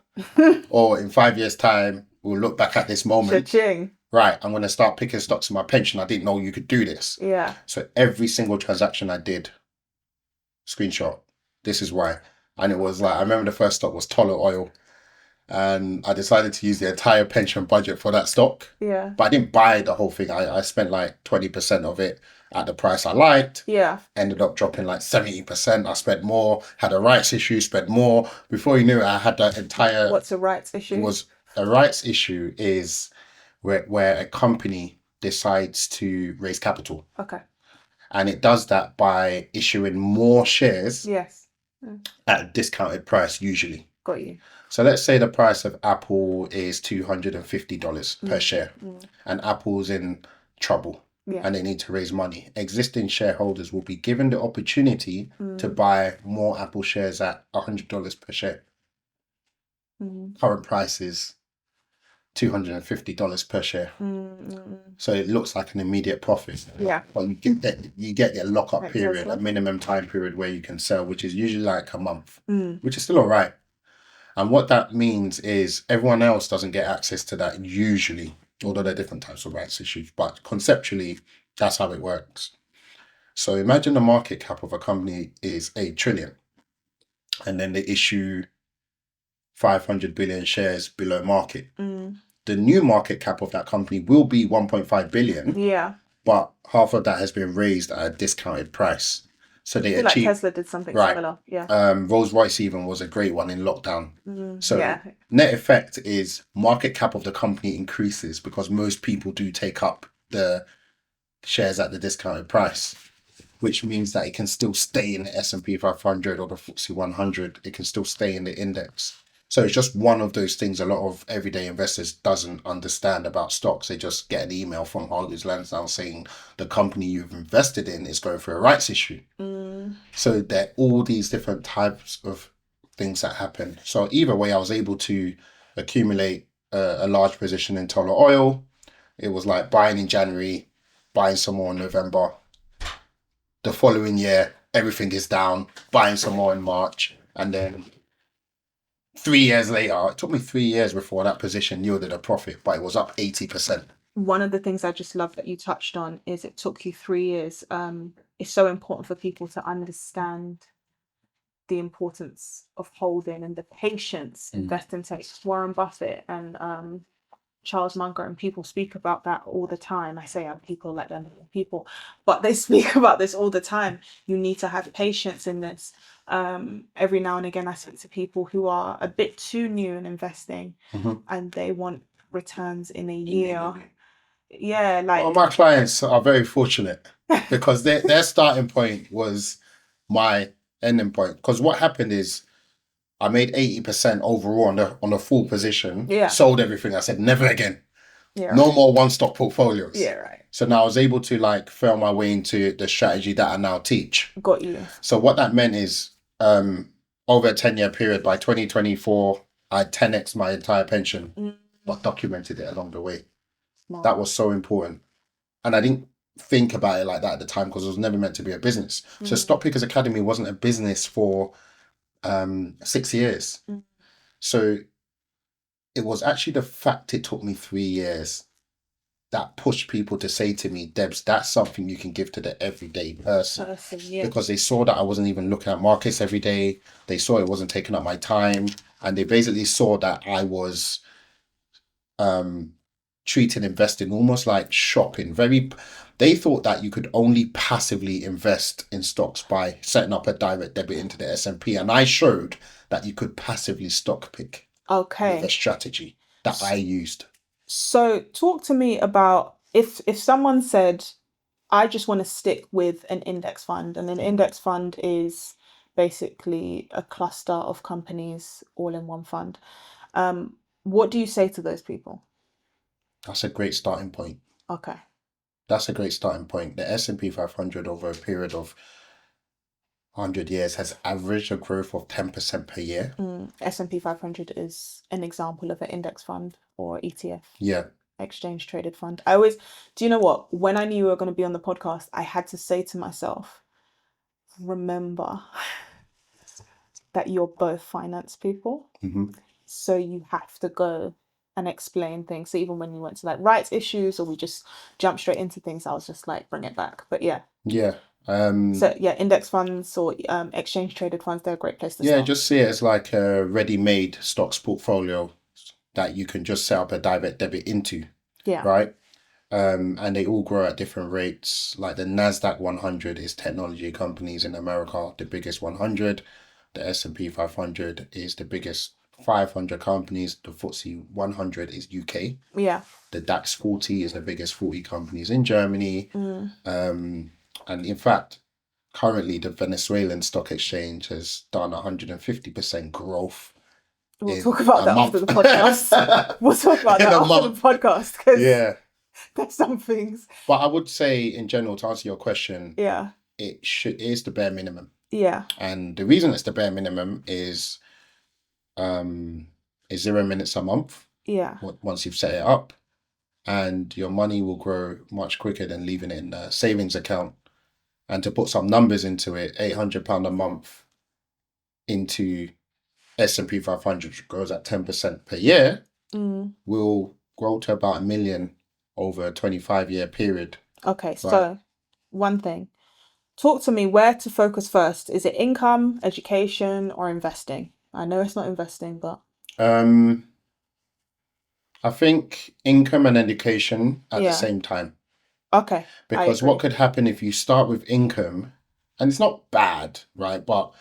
or in 5 years' time, we'll look back at this moment. Cha-ching. Right, I'm going to start picking stocks in my pension. I didn't know you could do this. Yeah. So every single transaction I did, screenshot, this is why. And it was like, I remember the first stock was Tullow Oil. And I decided to use the entire pension budget for that stock. Yeah. But I didn't buy the whole thing. I spent like 20% of it at the price I liked. Yeah. Ended up dropping like 70%. I spent more, had a rights issue, spent more. Before you knew it, I had that entire... What's a rights issue? A rights issue is where a company decides to raise capital. Okay. And it does that by issuing more shares. Yes. At a discounted price, usually. Got you. So let's say the price of Apple is $250 per share, and Apple's in trouble, and they need to raise money. Existing shareholders will be given the opportunity to buy more Apple shares at $100 per share. Current price is $250 per share. So it looks like an immediate profit. Yeah. But you get a lockup period, a minimum time period where you can sell, which is usually like a month, which is still all right. And what that means is everyone else doesn't get access to that usually, although there are different types of rights issues. But conceptually, that's how it works. So imagine the market cap of a company is 8 trillion. And then they issue 500 billion shares below market. The new market cap of that company will be 1.5 billion. Yeah. But half of that has been raised at a discounted price. So they achieve, like Tesla did something similar. Yeah. Rolls Royce even was a great one in lockdown. So net effect is market cap of the company increases because most people do take up the shares at the discounted price, which means that it can still stay in the S&P 500 or the FTSE 100. It can still stay in the index. So it's just one of those things a lot of everyday investors doesn't understand about stocks. They just get an email from Hargreaves Lansdown saying the company you've invested in is going through a rights issue. So there are all these different types of things that happen. So either way, I was able to accumulate a large position in Tullow Oil. It was like buying in January, buying some more in November. The following year, everything is down, buying some more in March, and then 3 years later, it took me 3 years before that position yielded a profit, but it was up 80%. One of the things I just love that you touched on is it took you 3 years. It's so important for people to understand the importance of holding and the patience investing takes. Warren Buffett and Charles Munger and people speak about that all the time. I say I'm people like them people, but they speak about this all the time. You need to have patience in this. Every now and again I speak to people who are a bit too new in investing and they want returns in a year. Yeah, like... Well, my clients are very fortunate because their starting point was my ending point. Because what happened is I made 80% overall on the full position. Yeah. Sold everything. I said never again. Yeah, right. No more one stock portfolios. Yeah, right. So now I was able to like fail my way into the strategy that I now teach. Got you. So what that meant is over a 10-year period, by 2024, I 10x my entire pension, but documented it along the way. Smart. That was so important. And I didn't think about it like that at the time because it was never meant to be a business. So Stock Pickers Academy wasn't a business for 6 years. So it was actually the fact it took me 3 years that pushed people to say to me, Debs, that's something you can give to the everyday person. Because they saw that I wasn't even looking at markets every day. They saw it wasn't taking up my time. And they basically saw that I was treating investing almost like shopping. They thought that you could only passively invest in stocks by setting up a direct debit into the S&P. And I showed that you could passively stock pick with a strategy that I used. So talk to me about if someone said, I just want to stick with an index fund, and an index fund is basically a cluster of companies all in one fund. What do you say to those people? That's a great starting point. Okay. That's a great starting point. The S&P 500 over a period of 100 years has averaged a growth of 10% per year. S&P 500 is an example of an index fund or ETF. Yeah. Exchange traded fund. Do you know what? When I knew you were going to be on the podcast, I had to say to myself, remember that you're both finance people. So you have to go and explain things. So even when you went to like rights issues or we just jump straight into things, I was just like, bring it back. But yeah. Yeah. So yeah, index funds or exchange traded funds, they're a great place to start. Yeah, just see it as like a ready-made stocks portfolio that you can just set up a direct debit into. Yeah. Right? And they all grow at different rates. Like the NASDAQ 100 is technology companies in America, the biggest 100. The S&P 500 is the biggest 500 companies. The FTSE 100 is UK. Yeah. The DAX 40 is the biggest 40 companies in Germany. And in fact, currently the Venezuelan stock exchange has done 150% growth. We'll talk about that after the podcast. We'll talk about that after the podcast. Yeah. There's some things. But I would say in general, to answer your question, yeah, it is the bare minimum. Yeah. And the reason it's the bare minimum is 0 minutes a month. Yeah. Once you've set it up, and your money will grow much quicker than leaving it in a savings account. And to put some numbers into it, £800 a month into S&P 500, which grows at 10% per year, will grow to about £1 million over a 25-year period. Okay, right. So one thing. Talk to me where to focus first. Is it income, education, or investing? I know it's not investing, but... I think income and education at the same time. Okay. Because what could happen if you start with income, and it's not bad, right? But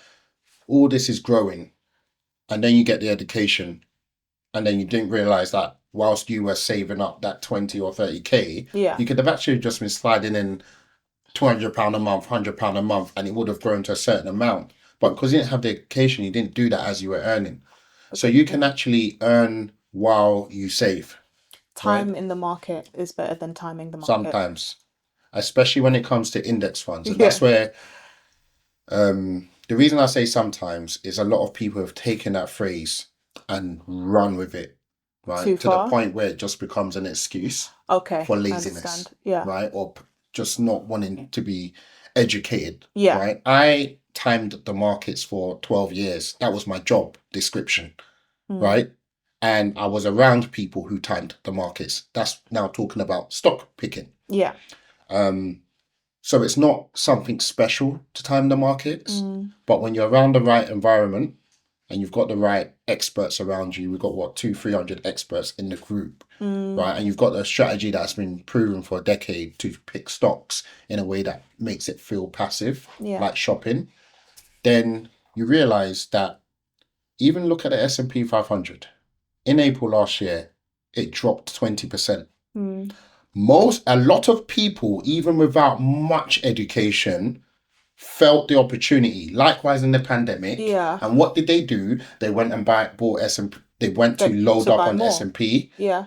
all this is growing, and then you get the education, and then you didn't realize that whilst you were saving up that 20 or 30K, you could have actually just been sliding in £200 a month, £100 a month, and it would have grown to a certain amount. But because you didn't have the education, you didn't do that as you were earning. So you can actually earn while you save. Time in the market is better than timing the market. Sometimes, especially when it comes to index funds. And that's where the reason I say sometimes is a lot of people have taken that phrase and run with it, right? To the point where it just becomes an excuse for laziness, right? Or just not wanting to be educated, right? I timed the markets for 12 years. That was my job description, right? And I was around people who timed the markets. That's now talking about stock picking. Yeah. So it's not something special to time the markets, but when you're around the right environment and you've got the right experts around you, we've got 200-300 experts in the group, right? And you've got a strategy that's been proven for a decade to pick stocks in a way that makes it feel passive, like shopping. Then you realize that even look at the S&P 500. In April last year, it dropped 20%. A lot of people, even without much education, felt the opportunity. Likewise in the pandemic. Yeah. And what did they do? They went and bought S&P. They went to load up on S&P. Yeah.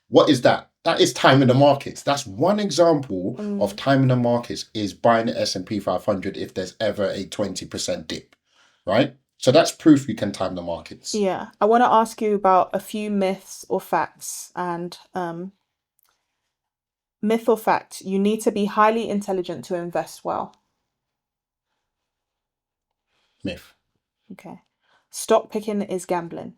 What is that? That is timing the markets. That's one example of timing the markets, is buying the S&P 500 if there's ever a 20% dip, right? So that's proof you can time the markets. Yeah. I want to ask you about a few myths or facts. And myth or fact, you need to be highly intelligent to invest well. Myth. Okay. Stock picking is gambling.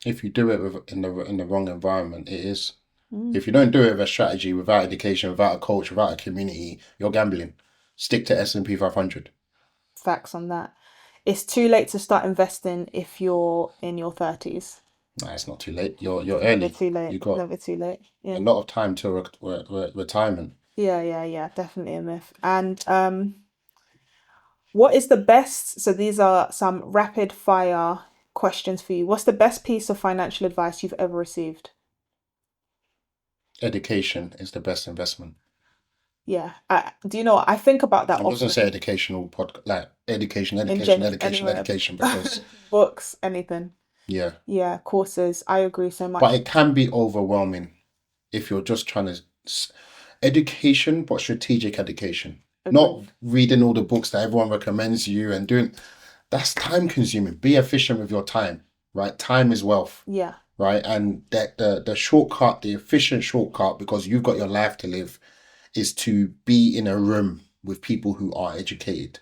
If you do it in the wrong environment, it is. Mm. If you don't do it with a strategy, without education, without a coach, without a community, you're gambling. Stick to S&P 500. Facts on that. It's too late to start investing if you're in your 30s. Nah, it's not too late. You're Never early. too late. You got Never too late. a Yeah. lot of time till retirement. Yeah. Definitely a myth. And what is the best? So these are some rapid fire questions for you. What's the best piece of financial advice you've ever received? Education is the best investment. Yeah. Do you know what? I think about that I wasn't often. say educational podcast, like education, Anywhere. because Books, anything. yeah. Yeah, courses. I agree so much. But it can be overwhelming if you're just trying to education, but strategic education. Not Agreed. reading all the books that everyone recommends you and doing. That's time consuming. Be efficient with your time, right? Time is wealth, Yeah. right? And that the shortcut, the efficient shortcut, because you've got your life to live, is to be in a room with people who are educated,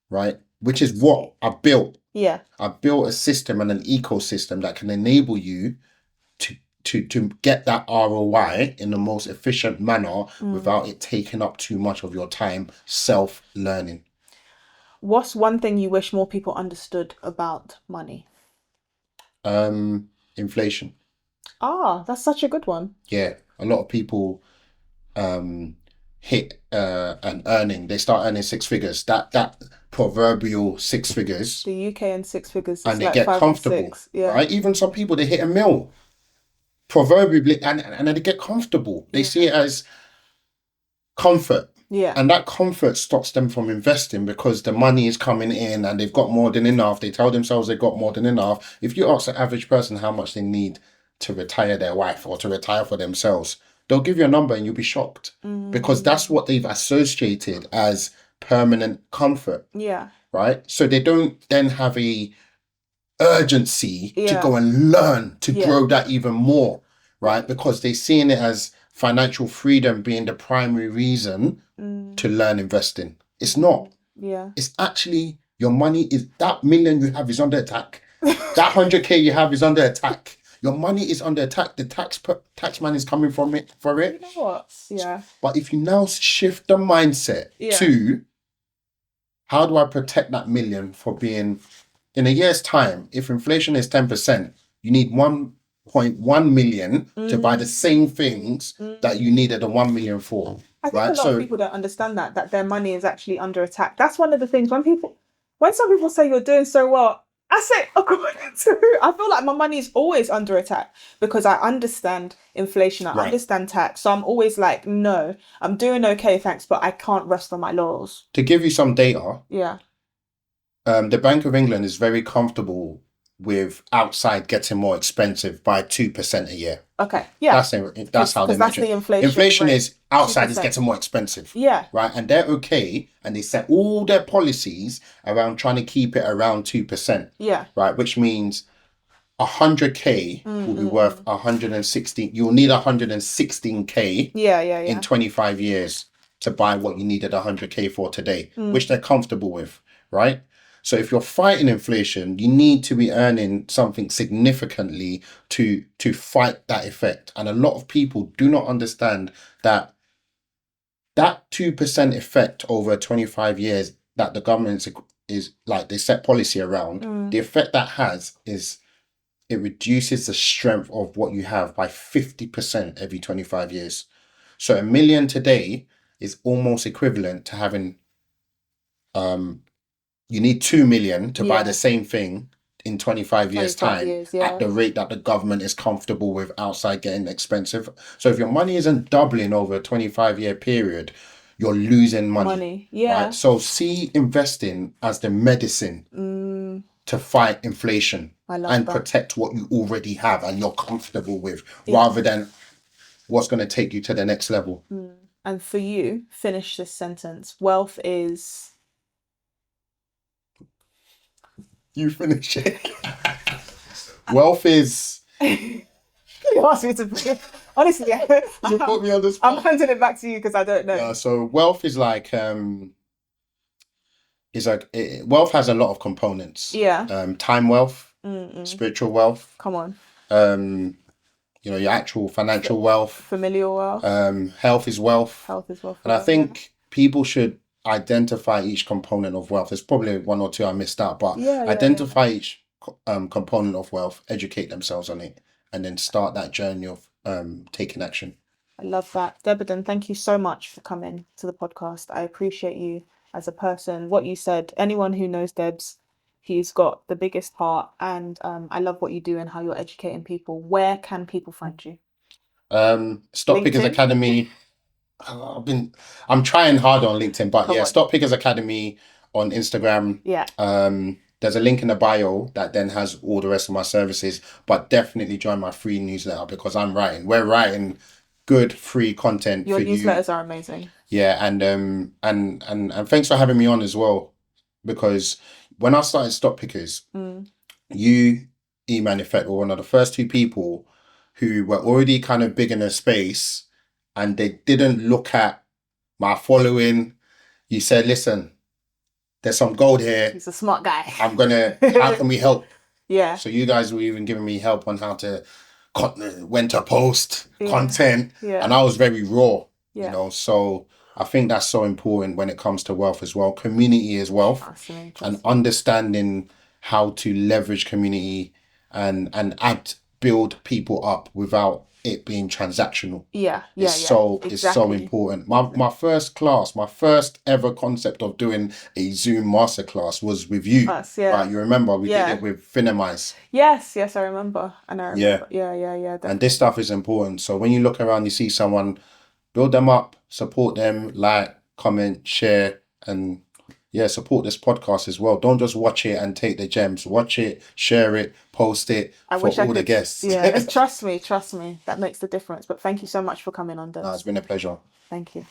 right? Which is what I built. Yeah. I built a system and an ecosystem that can enable you to get that ROI in the most efficient manner without it taking up too much of your time self-learning. What's one thing you wish more people understood about money? Inflation. Ah, that's such a good one. Yeah, a lot of people hit an earning. They start earning six figures. That proverbial six figures, The UK and six figures is and they like get 5 or comfortable. 6. Yeah. Right? Even some people, they hit a mil, proverbially, and then they get comfortable. They see it as comfort. Yeah. And that comfort stops them from investing because the money is coming in and they've got more than enough. They tell themselves they've got more than enough. If you ask the average person how much they need to retire their wife or to retire for themselves, they'll give you a number and you'll be shocked because that's what they've associated as permanent comfort. Yeah. Right? So they don't then have a urgency to Yeah. go and learn to Yeah. grow that even more, right? Because they're seeing it as financial freedom being the primary reason to learn investing. It's not. Yeah. It's actually your money is that million you have is under attack. That 100K you have is under attack. Your money is under attack. The tax man is coming from it for it. You know what? Yeah. But if you now shift the mindset to how do I protect that million for being in a year's time, if inflation is 10%, you need 1.1 million to buy the same things that you needed the 1 million for. I think a lot of people don't understand that their money is actually under attack. That's one of the things when some people say you're doing so well, I say, according to, I feel like my money is always under attack because I understand inflation, I understand tax. So I'm always like, no, I'm doing okay, thanks, but I can't rest on my laurels. To give you some data, yeah, the Bank of England is very comfortable with outside getting more expensive by 2% a year. Okay, yeah. That's how they measure. The inflation. Inflation rate, is outside 2%. is getting more expensive. Yeah. Right, and they're okay, and they set all their policies around trying to keep it around 2%. Yeah. Right, which means 100K will be worth 116. You'll need 116K. Yeah. In 25 years to buy what you needed 100K for today, which they're comfortable with, right? So if you're fighting inflation, you need to be earning something significantly to fight that effect. And a lot of people do not understand that 2% effect over 25 years that the government is like they set policy around, the effect that has is it reduces the strength of what you have by 50% every 25 years. So a million today is almost equivalent to having you need 2 million to buy the same thing in 25 years time at the rate that the government is comfortable with outside getting expensive. So if your money isn't doubling over a 25-year period, you're losing money. Right? So see investing as the medicine to fight inflation and protect what you already have and you're comfortable with rather than what's going to take you to the next level. And for you, finish this sentence. Wealth is... You finish it. Wealth is... You asked me to... Honestly, you put me on the spot. I'm handing it back to you because I don't know. So wealth is like... wealth has a lot of components. Yeah. Time wealth, spiritual wealth. Come on. you know, your actual financial wealth, familial wealth, health is wealth. health is wealth. And I think people should identify each component of wealth. There's probably one or two I missed out, but identify each component of wealth, educate themselves on it, and then start that journey of taking action. I love that. Debodun, thank you so much for coming to the podcast. I appreciate you as a person. What you said, anyone who knows Debs, he's got the biggest heart, and I love what you do and how you're educating people. Where can people find you? Stock Pickers Academy. I'm trying hard on LinkedIn, but Stock Pickers Academy on Instagram. Yeah. There's a link in the bio that then has all the rest of my services, but definitely join my free newsletter because we're writing good free content Your for you. Your newsletters are amazing. Yeah, and thanks for having me on as well, because when I started Stock Pickers, you, E-Man Effect, were one of the first two people who were already kind of big in a space, and they didn't look at my following. You said, listen, there's some gold here. He's a smart guy. How can we help? Yeah. So you guys were even giving me help on how to, when to post content. Yeah. And I was very raw, you know, so I think that's so important when it comes to wealth as well. Community is wealth. And understanding how to leverage community and build people up without it being transactional. It's so important. My first ever concept of doing a Zoom masterclass was with you. Right, you remember we did it with Finemize. Yes, I remember. And I remember. Yeah. Definitely. And this stuff is important. So when you look around, you see someone, build them up, support them, like, comment, share, and support this podcast as well. Don't just watch it and take the gems. Watch it, share it, post it the guests. Yeah, trust me. That makes the difference. But thank you so much for coming on, Debs. It's been a pleasure. Thank you.